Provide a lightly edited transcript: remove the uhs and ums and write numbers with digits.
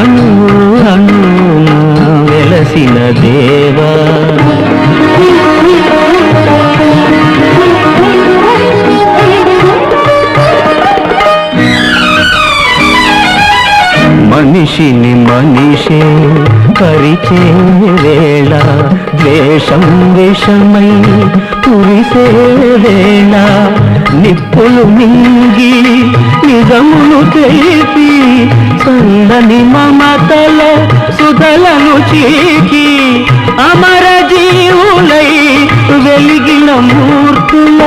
అణు అణున వెలసిన దేవా మనిషిని మనిషే పరిచే వేళ ద్వేషం విషమై కురిసే వేళ నిప్పులు మింగి నిజమును తెలిసి సందని మమతల సుధలను చీకి అమర జీవులై వెలిగిన మూర్తుల